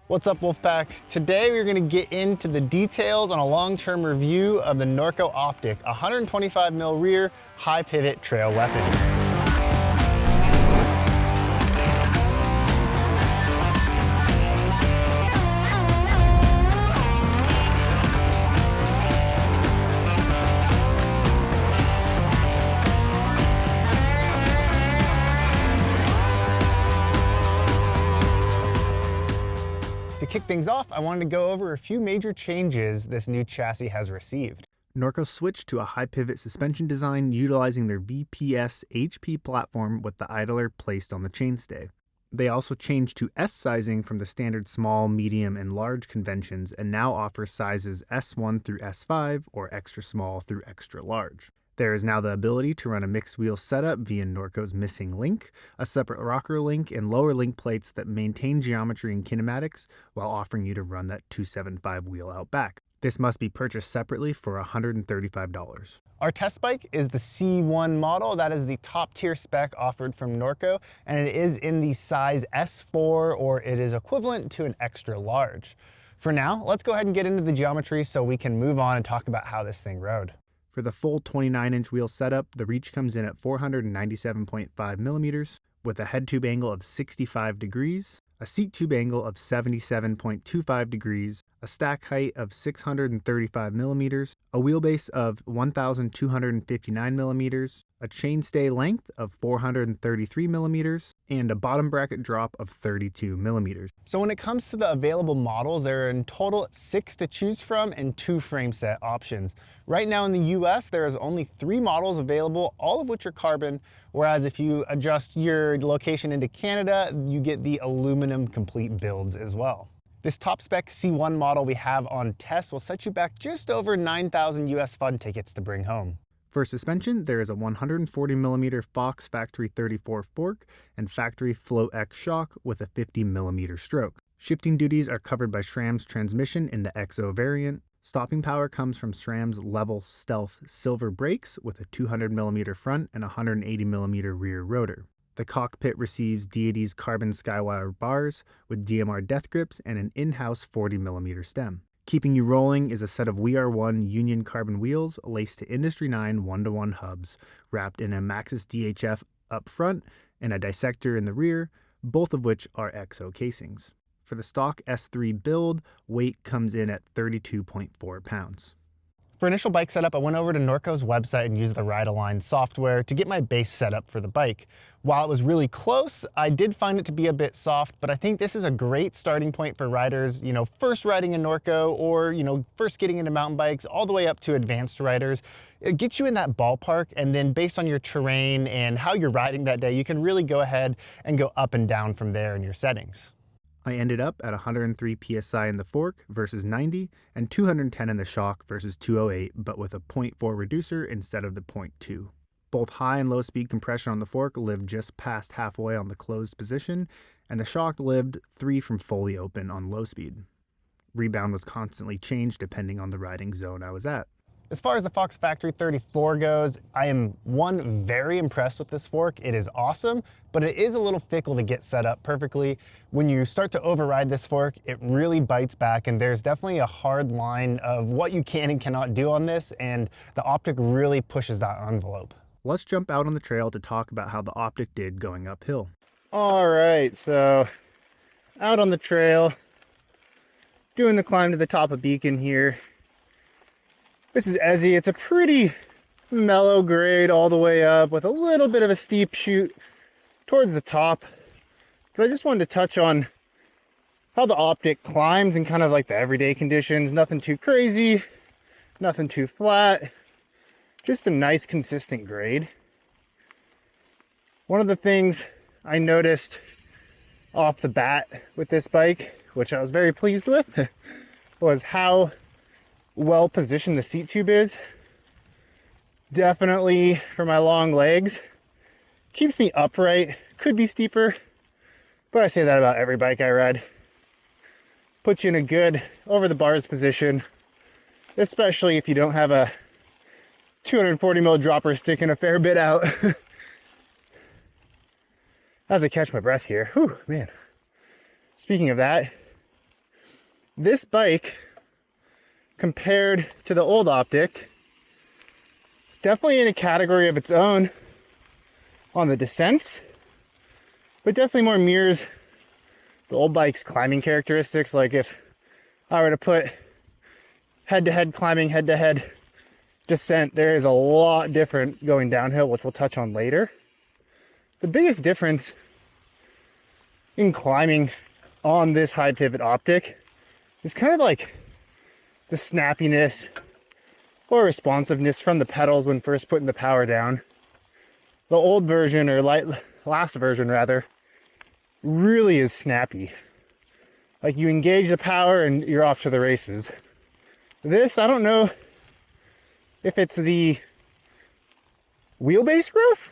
What's up, Wolfpack? Today we're going to get into the details on a long-term review of the Norco Optic 125mm rear high pivot trail weapon. To kick things off, I wanted to go over a few major changes this new chassis has received. Norco switched to a high pivot suspension design utilizing their VPSHP platform with the idler placed on the chainstay. They also changed to S sizing from the standard small, medium, and large conventions and now offer sizes S1 through S5 or extra small through extra large. There is now the ability to run a mixed wheel setup via Norco's missing link, a separate rocker link, and lower link plates that maintain geometry and kinematics while offering you to run that 275 wheel out back. This must be purchased separately for $135. Our test bike is the C1 model. That is the top tier spec offered from Norco, and it is in the size S4, or it is equivalent to an extra large. For now, let's go ahead and get into the geometry so we can move on and talk about how this thing rode. For the full 29-inch wheel setup, the reach comes in at 497.5 millimeters with a head tube angle of 65 degrees, a seat tube angle of 77.25 degrees, a stack height of 635 millimeters, a wheelbase of 1,259 millimeters, a chainstay length of 433 millimeters, and a bottom bracket drop of 32 millimeters. So when it comes to the available models, there are in total 6 to choose from and 2 frame set options. Right now in the US, there is only 3 models available, all of which are carbon, whereas if you adjust your location into Canada, you get the aluminum complete builds as well. This top spec C1 model we have on test will set you back just over 9,000 US fun tickets to bring home. For suspension, there is a 140mm Fox Factory 34 fork and Factory Float X shock with a 50mm stroke. Shifting duties are covered by SRAM's transmission in the XO variant. Stopping power comes from SRAM's Level Stealth Silver brakes with a 200mm front and 180mm rear rotor. The cockpit receives Deity's carbon skywire bars with DMR death grips and an in-house 40mm stem. Keeping you rolling is a set of WeAre1 Union carbon wheels laced to Industry 9 1-to-1 hubs, wrapped in a Maxxis DHF up front and a dissector in the rear, both of which are XO casings. For the stock S3 build, weight comes in at 32.4 pounds. For initial bike setup, I went over to Norco's website and used the Ride Align software to get my base set up for the bike. While it was really close, I did find it to be a bit soft, but I think this is a great starting point for riders, first riding a Norco or, first getting into mountain bikes all the way up to advanced riders. It gets you in that ballpark, and then based on your terrain and how you're riding that day, you can really go ahead and go up and down from there in your settings. I ended up at 103 PSI in the fork versus 90 and 210 in the shock versus 208, but with a 0.4 reducer instead of the 0.2. Both high and low speed compression on the fork lived just past halfway on the closed position, and the shock lived 3 from fully open on low speed. Rebound was constantly changed depending on the riding zone I was at. As far as the Fox Factory 34 goes, I am very impressed with this fork. It is awesome, but it is a little fickle to get set up perfectly. When you start to override this fork, it really bites back, and there's definitely a hard line of what you can and cannot do on this, and the Optic really pushes that envelope. Let's jump out on the trail to talk about how the Optic did going uphill. All right, so out on the trail, doing the climb to the top of Beacon here. This is Ezzy. It's a pretty mellow grade all the way up with a little bit of a steep shoot towards the top. But I just wanted to touch on how the Optic climbs in kind of like the everyday conditions. Nothing too crazy, nothing too flat, just a nice consistent grade. One of the things I noticed off the bat with this bike, which I was very pleased with, was how well positioned the seat tube is. Definitely for my long legs, keeps me upright. Could be steeper, but I say that about every bike I ride. Puts you in a good over the bars position, especially if you don't have a 240mm dropper sticking a fair bit out. As I catch my breath here, whew, man. Speaking of that, This bike, compared to the old Optic, it's definitely in a category of its own on the descents, but definitely more mirrors the old bike's climbing characteristics. Like if I were to put head-to-head climbing, head-to-head descent, there is a lot different going downhill, which we'll touch on later. The biggest difference in climbing on this high pivot Optic is kind of like the snappiness or responsiveness from the pedals when first putting the power down. The old version, or last version rather, really is snappy. Like you engage the power and you're off to the races. This, I don't know if it's the wheelbase growth,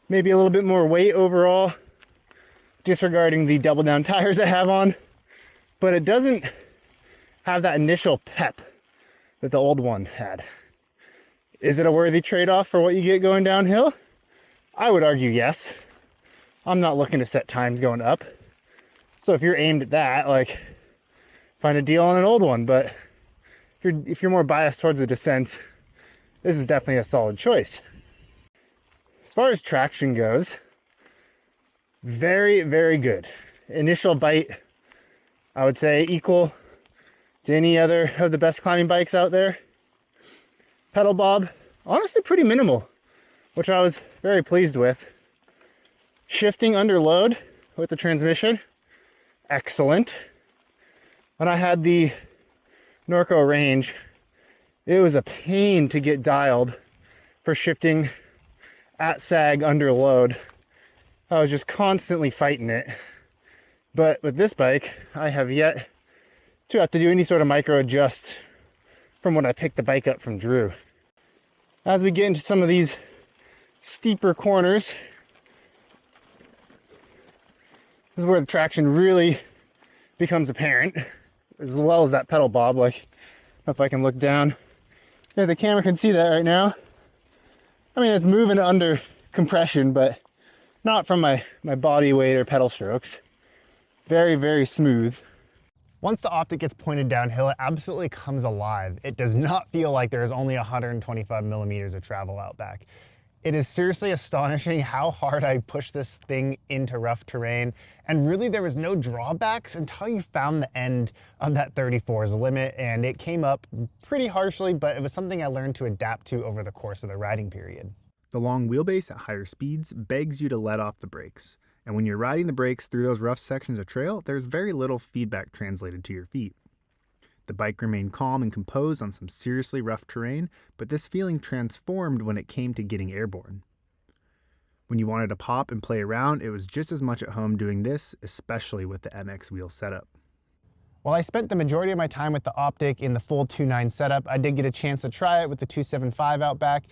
maybe a little bit more weight overall, disregarding the double down tires I have on, but it doesn't have that initial pep that the old one had. Is it a worthy trade-off for what you get going downhill? I would argue yes. I'm not looking to set times going up. So if you're aimed at that, like, find a deal on an old one. But if you're more biased towards the descent, this is definitely a solid choice. As far as traction goes, very, very good. Initial bite, I would say equal to any other of the best climbing bikes out there. Pedal bob, honestly pretty minimal, which I was very pleased with. Shifting under load with the transmission, excellent. When I had the Norco range, it was a pain to get dialed for shifting at sag under load. I was just constantly fighting it. But with this bike, I have yet to have to do any sort of micro adjust from when I picked the bike up from Drew. As we get into some of these steeper corners, this is where the traction really becomes apparent, as well as that pedal bob. Like, I don't know if I can look down. Yeah, the camera can see that right now. I mean, it's moving under compression, but not from my body weight or pedal strokes. Very, very smooth. Once the Optic gets pointed downhill, it absolutely comes alive. It does not feel like there's only 125 millimeters of travel out back. It is seriously astonishing how hard I pushed this thing into rough terrain, and really there was no drawbacks until you found the end of that 34's limit, and it came up pretty harshly, but it was something I learned to adapt to over the course of the riding period. The long wheelbase at higher speeds begs you to let off the brakes. And when you're riding the brakes through those rough sections of trail, there's very little feedback translated to your feet. The bike remained calm and composed on some seriously rough terrain, but this feeling transformed when it came to getting airborne. When you wanted to pop and play around, it was just as much at home doing this, especially with the MX wheel setup. While I spent the majority of my time with the Optic in the full 2.9 setup, I did get a chance to try it with the 2.75 out back.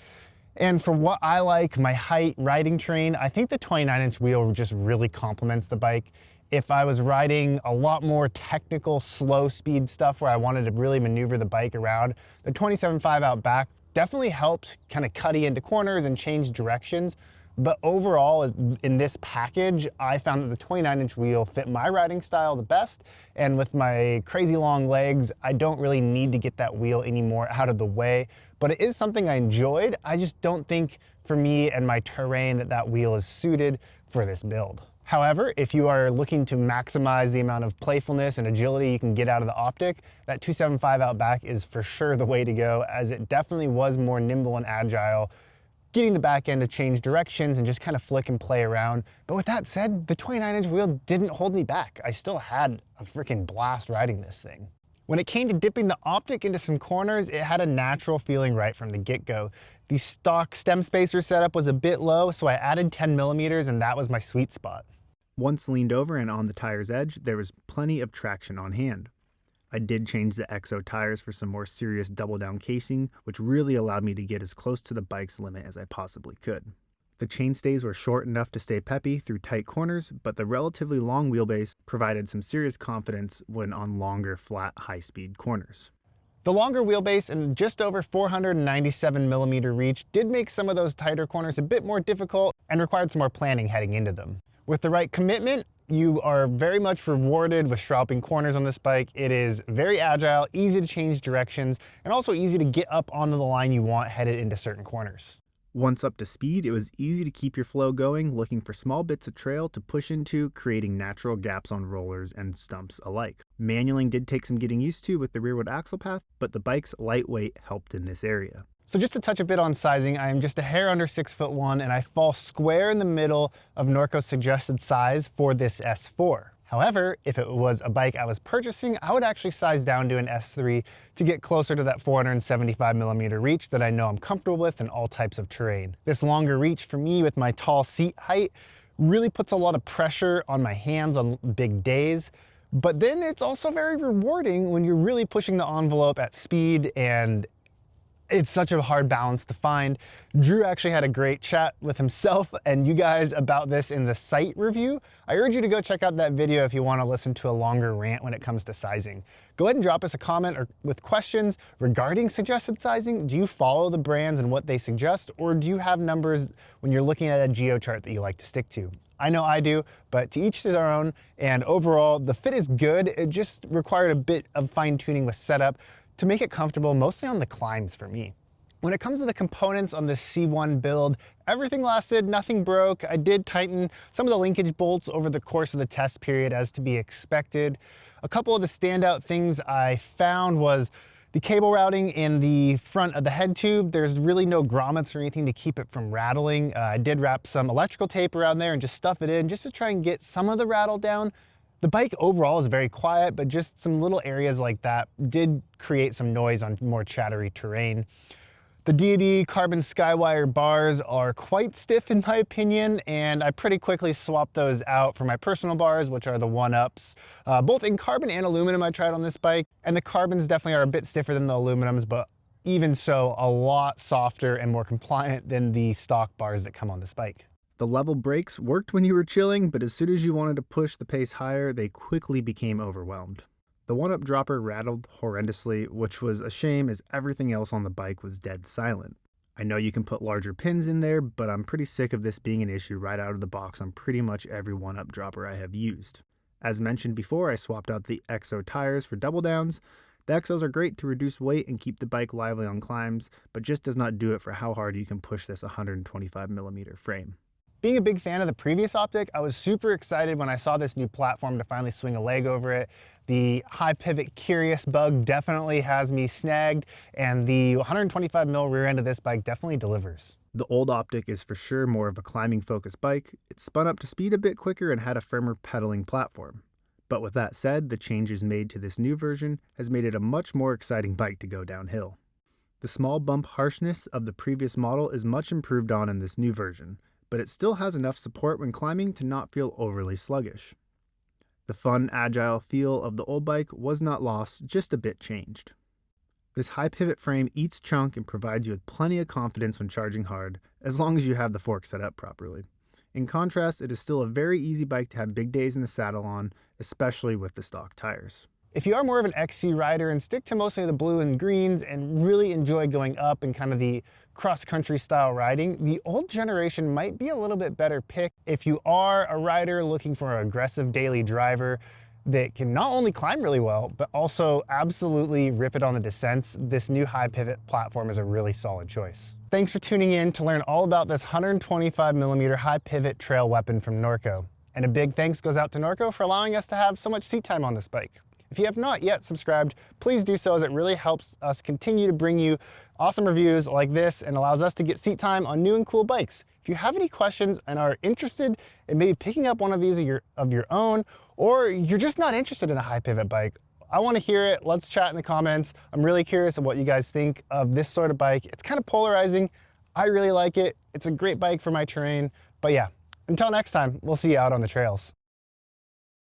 And for what I like, my height, riding terrain, I think the 29-inch wheel just really complements the bike. If I was riding a lot more technical, slow speed stuff where I wanted to really maneuver the bike around, the 27.5 out back definitely helped kind of cutty into corners and change directions. But overall, in this package, I found that the 29-inch wheel fit my riding style the best. And with my crazy long legs, I don't really need to get that wheel anymore out of the way. But it is something I enjoyed. I just don't think for me and my terrain that wheel is suited for this build. However, if you are looking to maximize the amount of playfulness and agility you can get out of the Optic, that 2.75 out back is for sure the way to go, as it definitely was more nimble and agile, getting the back end to change directions and just kind of flick and play around. But with that said, the 29-inch wheel didn't hold me back. I still had a freaking blast riding this thing. When it came to dipping the Optic into some corners, it had a natural feeling right from the get-go. The stock stem spacer setup was a bit low, so I added 10 millimeters and that was my sweet spot. Once leaned over and on the tire's edge, there was plenty of traction on hand. I did change the XO tires for some more serious double down casing, which really allowed me to get as close to the bike's limit as I possibly could. The chainstays were short enough to stay peppy through tight corners, but the relatively long wheelbase provided some serious confidence when on longer, flat, high-speed corners. The longer wheelbase and just over 497 millimeter reach did make some of those tighter corners a bit more difficult and required some more planning heading into them. With the right commitment You are very much rewarded with sharpening corners on this bike. It is very agile, easy to change directions, and also easy to get up onto the line you want headed into certain corners. Once up to speed, it was easy to keep your flow going, looking for small bits of trail to push into, creating natural gaps on rollers and stumps alike. Manualing did take some getting used to with the rearward axle path, but the bike's lightweight helped in this area. So just to touch a bit on sizing, I am just a hair under 6'1", and I fall square in the middle of Norco's suggested size for this S4. However, if it was a bike I was purchasing, I would actually size down to an S3 to get closer to that 475mm reach that I know I'm comfortable with in all types of terrain. This longer reach for me with my tall seat height really puts a lot of pressure on my hands on big days, but then it's also very rewarding when you're really pushing the envelope at speed, and it's such a hard balance to find. Drew actually had a great chat with himself and you guys about this in the Sight review. I urge you to go check out that video if you want to listen to a longer rant when it comes to sizing. Go ahead and drop us a comment or with questions regarding suggested sizing. Do you follow the brands and what they suggest, or do you have numbers when you're looking at a geo chart that you like to stick to? I know I do, but to each their own, and overall the fit is good. It just required a bit of fine tuning with setup to make it comfortable, mostly on the climbs for me. When it comes to the components on this C1 build, everything lasted, nothing broke. I did tighten some of the linkage bolts over the course of the test period as to be expected. A couple of the standout things I found was the cable routing in the front of the head tube. There's really no grommets or anything to keep it from rattling. I did wrap some electrical tape around there and just stuff it in just to try and get some of the rattle down. The bike overall is very quiet, but just some little areas like that did create some noise on more chattery terrain. The DoD carbon skywire bars are quite stiff in my opinion, and I pretty quickly swapped those out for my personal bars, which are the 1-ups. Both in carbon and aluminum I tried on this bike, and the carbons definitely are a bit stiffer than the aluminums, but even so, a lot softer and more compliant than the stock bars that come on this bike. The level brakes worked when you were chilling, but as soon as you wanted to push the pace higher, they quickly became overwhelmed. The 1-up dropper rattled horrendously, which was a shame as everything else on the bike was dead silent. I know you can put larger pins in there, but I'm pretty sick of this being an issue right out of the box on pretty much every 1-up dropper I have used. As mentioned before, I swapped out the EXO tires for double downs. The EXOs are great to reduce weight and keep the bike lively on climbs, but just does not do it for how hard you can push this 125mm frame. Being a big fan of the previous Optic, I was super excited when I saw this new platform to finally swing a leg over it. The high pivot curious bug definitely has me snagged, and the 125mm rear end of this bike definitely delivers. The old Optic is for sure more of a climbing focused bike. It spun up to speed a bit quicker and had a firmer pedaling platform. But with that said, the changes made to this new version has made it a much more exciting bike to go downhill. The small bump harshness of the previous model is much improved on in this new version, but it still has enough support when climbing to not feel overly sluggish. The fun, agile feel of the old bike was not lost, just a bit changed. This high pivot frame eats chunk and provides you with plenty of confidence when charging hard, as long as you have the fork set up properly. In contrast, it is still a very easy bike to have big days in the saddle on, especially with the stock tires. If you are more of an XC rider and stick to mostly the blue and greens and really enjoy going up and kind of the cross-country style riding, the old generation might be a little bit better pick. If you are a rider looking for an aggressive daily driver that can not only climb really well, but also absolutely rip it on the descents, this new high pivot platform is a really solid choice. Thanks for tuning in to learn all about this 125mm high pivot trail weapon from Norco. And a big thanks goes out to Norco for allowing us to have so much seat time on this bike. If you have not yet subscribed, please do so, as it really helps us continue to bring you awesome reviews like this and allows us to get seat time on new and cool bikes. If you have any questions and are interested in maybe picking up one of these of your own, or you're just not interested in a high pivot bike, I want to hear it. Let's chat in the comments. I'm really curious of what you guys think of this sort of bike. It's kind of polarizing. I really like it. It's a great bike for my terrain. But yeah, until next time, we'll see you out on the trails.